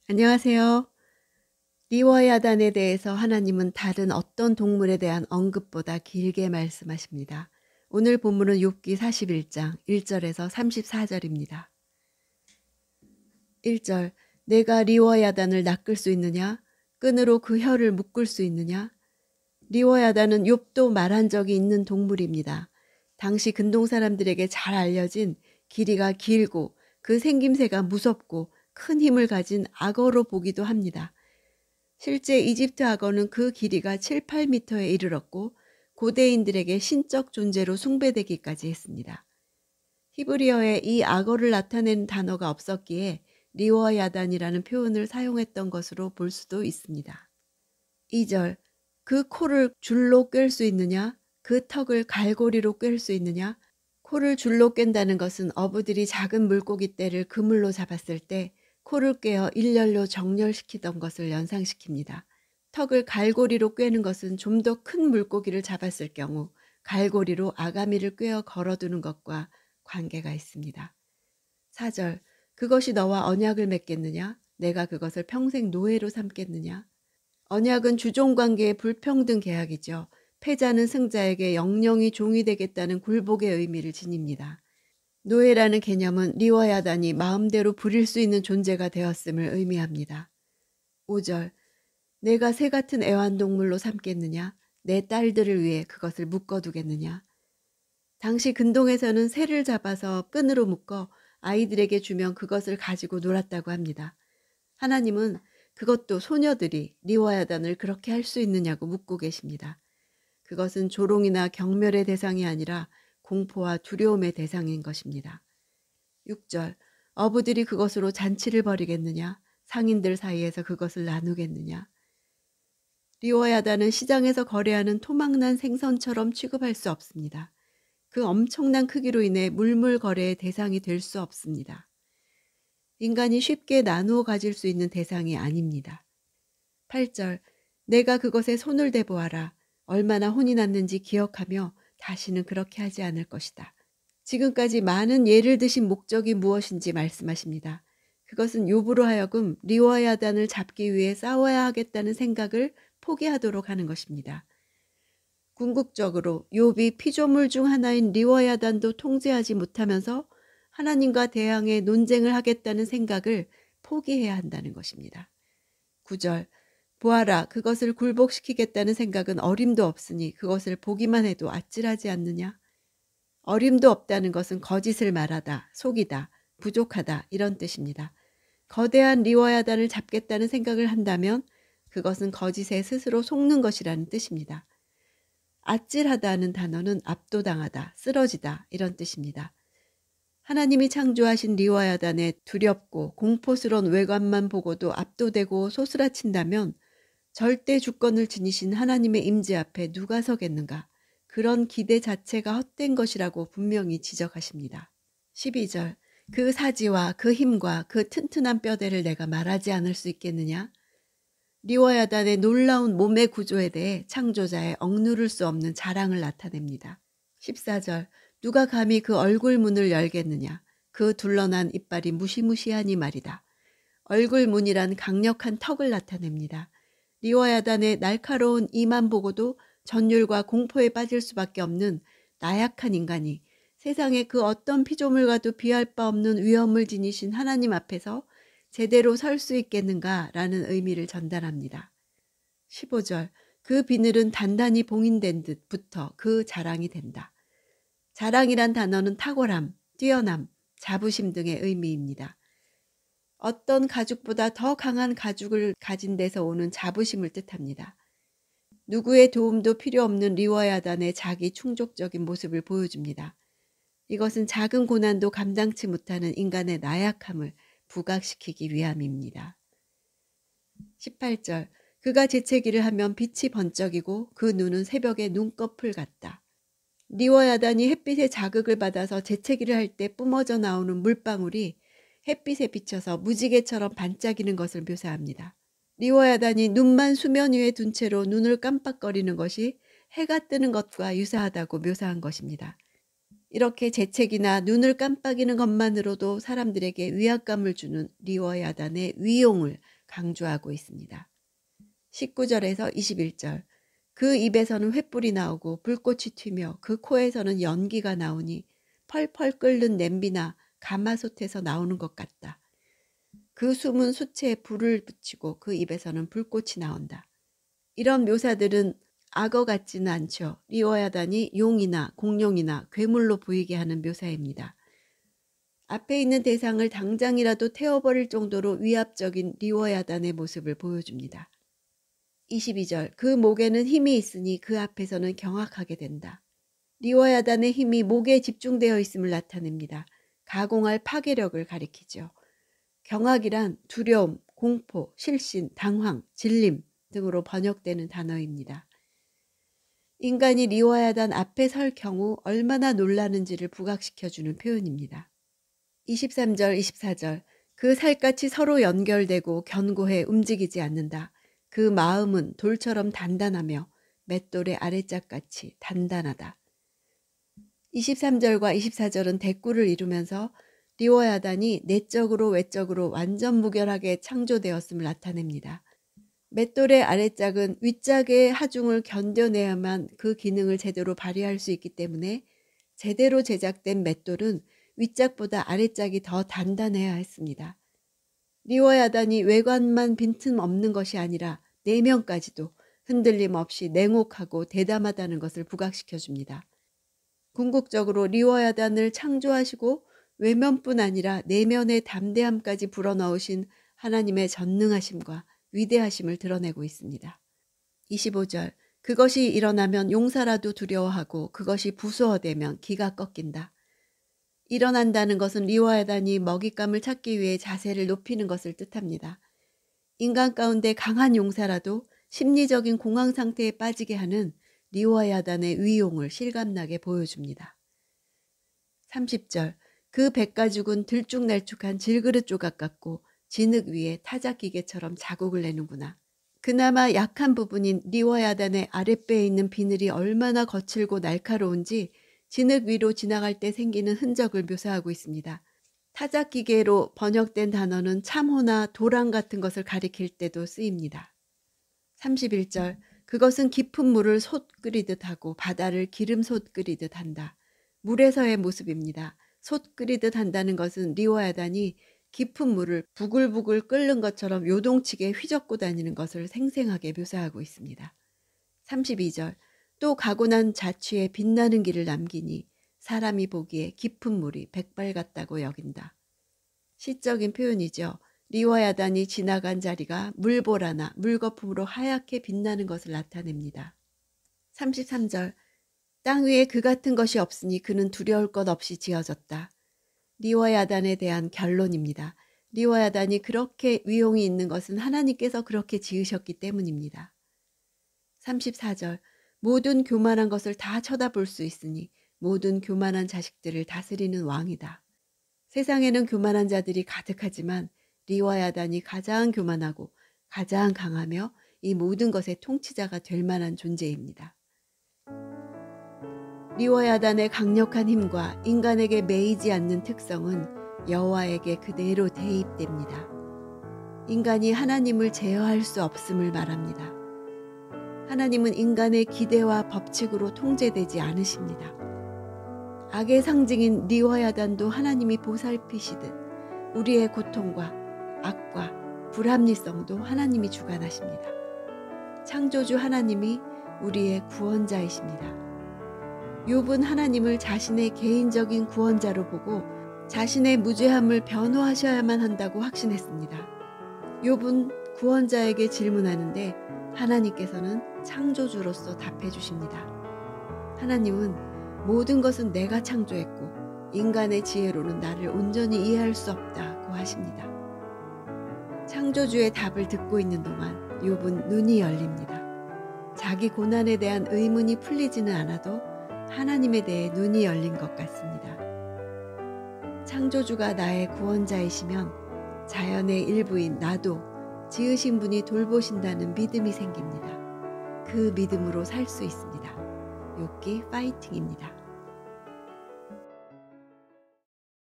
안녕하세요. 리워야단에 대해서 하나님은 다른 어떤 동물에 대한 언급보다 길게 말씀하십니다. 오늘 본문은 욥기 41장 1절에서 34절입니다. 1절 내가 리워야단을 낚을 수 있느냐? 끈으로 그 혀를 묶을 수 있느냐? 리워야단은 욥도 말한 적이 있는 동물입니다. 당시 근동 사람들에게 잘 알려진 길이가 길고 그 생김새가 무섭고 큰 힘을 가진 악어로 보기도 합니다. 실제 이집트 악어는 그 길이가 7, 8m에 이르렀고 고대인들에게 신적 존재로 숭배되기까지 했습니다. 히브리어에 이 악어를 나타내는 단어가 없었기에 리워야단이라는 표현을 사용했던 것으로 볼 수도 있습니다. 2절 그 코를 줄로 꿰을 수 있느냐? 그 턱을 갈고리로 꿰을 수 있느냐? 코를 줄로 꿰다는 것은 어부들이 작은 물고기 떼를 그물로 잡았을 때 코를 꿰어 일렬로 정렬시키던 것을 연상시킵니다. 턱을 갈고리로 꿰는 것은 좀 더 큰 물고기를 잡았을 경우 갈고리로 아가미를 꿰어 걸어두는 것과 관계가 있습니다. 4절 그것이 너와 언약을 맺겠느냐? 내가 그것을 평생 노예로 삼겠느냐? 언약은 주종관계의 불평등 계약이죠. 패자는 승자에게 영영이 종이 되겠다는 굴복의 의미를 지닙니다. 노예라는 개념은 리워야단이 마음대로 부릴 수 있는 존재가 되었음을 의미합니다. 5절 내가 새 같은 애완동물로 삼겠느냐? 내 딸들을 위해 그것을 묶어두겠느냐? 당시 근동에서는 새를 잡아서 끈으로 묶어 아이들에게 주면 그것을 가지고 놀았다고 합니다. 하나님은 그것도 소녀들이 리워야단을 그렇게 할 수 있느냐고 묻고 계십니다. 그것은 조롱이나 경멸의 대상이 아니라 공포와 두려움의 대상인 것입니다. 6절 어부들이 그것으로 잔치를 벌이겠느냐? 상인들 사이에서 그것을 나누겠느냐? 리워야단은 시장에서 거래하는 토막난 생선처럼 취급할 수 없습니다. 그 엄청난 크기로 인해 물물 거래의 대상이 될 수 없습니다. 인간이 쉽게 나누어 가질 수 있는 대상이 아닙니다. 8절 내가 그것에 손을 대보아라. 얼마나 혼이 났는지 기억하며 다시는 그렇게 하지 않을 것이다. 지금까지 많은 예를 드신 목적이 무엇인지 말씀하십니다. 그것은 욥으로 하여금 리워야단을 잡기 위해 싸워야 하겠다는 생각을 포기하도록 하는 것입니다. 궁극적으로 욥이 피조물 중 하나인 리워야단도 통제하지 못하면서 하나님과 대항해 논쟁을 하겠다는 생각을 포기해야 한다는 것입니다. 9절 보아라 그것을 굴복시키겠다는 생각은 어림도 없으니 그것을 보기만 해도 아찔하지 않느냐? 어림도 없다는 것은 거짓을 말하다, 속이다, 부족하다 이런 뜻입니다. 거대한 리워야단을 잡겠다는 생각을 한다면 그것은 거짓에 스스로 속는 것이라는 뜻입니다. 아찔하다는 단어는 압도당하다, 쓰러지다 이런 뜻입니다. 하나님이 창조하신 리워야단의 두렵고 공포스러운 외관만 보고도 압도되고 소스라친다면 절대 주권을 지니신 하나님의 임재 앞에 누가 서겠는가? 그런 기대 자체가 헛된 것이라고 분명히 지적하십니다. 12절 그 사지와 그 힘과 그 튼튼한 뼈대를 내가 말하지 않을 수 있겠느냐? 리워야단의 놀라운 몸의 구조에 대해 창조자의 억누를 수 없는 자랑을 나타냅니다. 14절 누가 감히 그 얼굴 문을 열겠느냐? 그 둘러난 이빨이 무시무시하니 말이다. 얼굴 문이란 강력한 턱을 나타냅니다. 리워야단의 날카로운 이만 보고도 전율과 공포에 빠질 수밖에 없는 나약한 인간이 세상의 그 어떤 피조물과도 비할 바 없는 위엄을 지니신 하나님 앞에서 제대로 설 수 있겠는가라는 의미를 전달합니다. 15절 그 비늘은 단단히 봉인된 듯 붙어 그 자랑이 된다. 자랑이란 단어는 탁월함, 뛰어남, 자부심 등의 의미입니다. 어떤 가죽보다 더 강한 가죽을 가진 데서 오는 자부심을 뜻합니다. 누구의 도움도 필요 없는 리워야단의 자기 충족적인 모습을 보여줍니다. 이것은 작은 고난도 감당치 못하는 인간의 나약함을 부각시키기 위함입니다. 18절 그가 재채기를 하면 빛이 번쩍이고 그 눈은 새벽의 눈꺼풀 같다. 리워야단이 햇빛의 자극을 받아서 재채기를 할 때 뿜어져 나오는 물방울이 햇빛에 비쳐서 무지개처럼 반짝이는 것을 묘사합니다. 리워야단이 눈만 수면 위에 둔 채로 눈을 깜빡거리는 것이 해가 뜨는 것과 유사하다고 묘사한 것입니다. 이렇게 재채기나 눈을 깜빡이는 것만으로도 사람들에게 위압감을 주는 리워야단의 위용을 강조하고 있습니다. 19절에서 21절 그 입에서는 횃불이 나오고 불꽃이 튀며 그 코에서는 연기가 나오니 펄펄 끓는 냄비나 가마솥에서 나오는 것 같다. 그 숨은 수체에 불을 붙이고 그 입에서는 불꽃이 나온다. 이런 묘사들은 악어 같지는 않죠. 리워야단이 용이나 공룡이나 괴물로 보이게 하는 묘사입니다. 앞에 있는 대상을 당장이라도 태워버릴 정도로 위압적인 리워야단의 모습을 보여줍니다. 22절 그 목에는 힘이 있으니 그 앞에서는 경악하게 된다. 리워야단의 힘이 목에 집중되어 있음을 나타냅니다. 가공할 파괴력을 가리키죠. 경악이란 두려움, 공포, 실신, 당황, 질림 등으로 번역되는 단어입니다. 인간이 리워야단 앞에 설 경우 얼마나 놀라는지를 부각시켜주는 표현입니다. 23절, 24절 그 살갗이 서로 연결되고 견고해 움직이지 않는다. 그 마음은 돌처럼 단단하며 맷돌의 아래짝같이 단단하다. 23절과 24절은 대꾸를 이루면서 리워야단이 내적으로 외적으로 완전 무결하게 창조되었음을 나타냅니다. 맷돌의 아래짝은 윗짝의 하중을 견뎌내야만 그 기능을 제대로 발휘할 수 있기 때문에 제대로 제작된 맷돌은 윗짝보다 아래짝이 더 단단해야 했습니다. 리워야단이 외관만 빈틈없는 것이 아니라 내면까지도 흔들림 없이 냉혹하고 대담하다는 것을 부각시켜줍니다. 궁극적으로 리워야단을 창조하시고 외면뿐 아니라 내면의 담대함까지 불어넣으신 하나님의 전능하심과 위대하심을 드러내고 있습니다. 25절 그것이 일어나면 용사라도 두려워하고 그것이 부수어되면 기가 꺾인다. 일어난다는 것은 리워야단이 먹잇감을 찾기 위해 자세를 높이는 것을 뜻합니다. 인간 가운데 강한 용사라도 심리적인 공황 상태에 빠지게 하는 리워야단의 위용을 실감나게 보여줍니다. 30절 그 백가죽은 들쭉날쭉한 질그릇 조각 같고 진흙 위에 타작기계처럼 자국을 내는구나. 그나마 약한 부분인 리워야단의 아랫배에 있는 비늘이 얼마나 거칠고 날카로운지 진흙 위로 지나갈 때 생기는 흔적을 묘사하고 있습니다. 타작기계로 번역된 단어는 참호나 도랑 같은 것을 가리킬 때도 쓰입니다. 31절 그것은 깊은 물을 솥 끓이듯 하고 바다를 기름솥 끓이듯 한다. 물에서의 모습입니다. 솥 끓이듯 한다는 것은 리워야단이 깊은 물을 부글부글 끓는 것처럼 요동치게 휘젓고 다니는 것을 생생하게 묘사하고 있습니다. 32절 또 가고 난 자취에 빛나는 길을 남기니 사람이 보기에 깊은 물이 백발 같다고 여긴다. 시적인 표현이죠. 리워야단이 지나간 자리가 물보라나 물거품으로 하얗게 빛나는 것을 나타냅니다. 33절 땅 위에 그 같은 것이 없으니 그는 두려울 것 없이 지어졌다. 리워야단에 대한 결론입니다. 리워야단이 그렇게 위용이 있는 것은 하나님께서 그렇게 지으셨기 때문입니다. 34절 모든 교만한 것을 다 쳐다볼 수 있으니 모든 교만한 자식들을 다스리는 왕이다. 세상에는 교만한 자들이 가득하지만 리워야단이 가장 교만하고 가장 강하며 이 모든 것의 통치자가 될 만한 존재입니다. 리워야단의 강력한 힘과 인간에게 매이지 않는 특성은 여호와에게 그대로 대입됩니다. 인간이 하나님을 제어할 수 없음을 말합니다. 하나님은 인간의 기대와 법칙으로 통제되지 않으십니다. 악의 상징인 리워야단도 하나님이 보살피시듯 우리의 고통과 악과 불합리성도 하나님이 주관하십니다. 창조주 하나님이 우리의 구원자이십니다. 욥은 하나님을 자신의 개인적인 구원자로 보고 자신의 무죄함을 변호하셔야만 한다고 확신했습니다. 욥은 구원자에게 질문하는데 하나님께서는 창조주로서 답해 주십니다. 하나님은 모든 것은 내가 창조했고 인간의 지혜로는 나를 온전히 이해할 수 없다고 하십니다. 창조주의 답을 듣고 있는 동안 욥은 눈이 열립니다. 자기 고난에 대한 의문이 풀리지는 않아도 하나님에 대해 눈이 열린 것 같습니다. 창조주가 나의 구원자이시면 자연의 일부인 나도 지으신 분이 돌보신다는 믿음이 생깁니다. 그 믿음으로 살 수 있습니다. 욥기 파이팅입니다.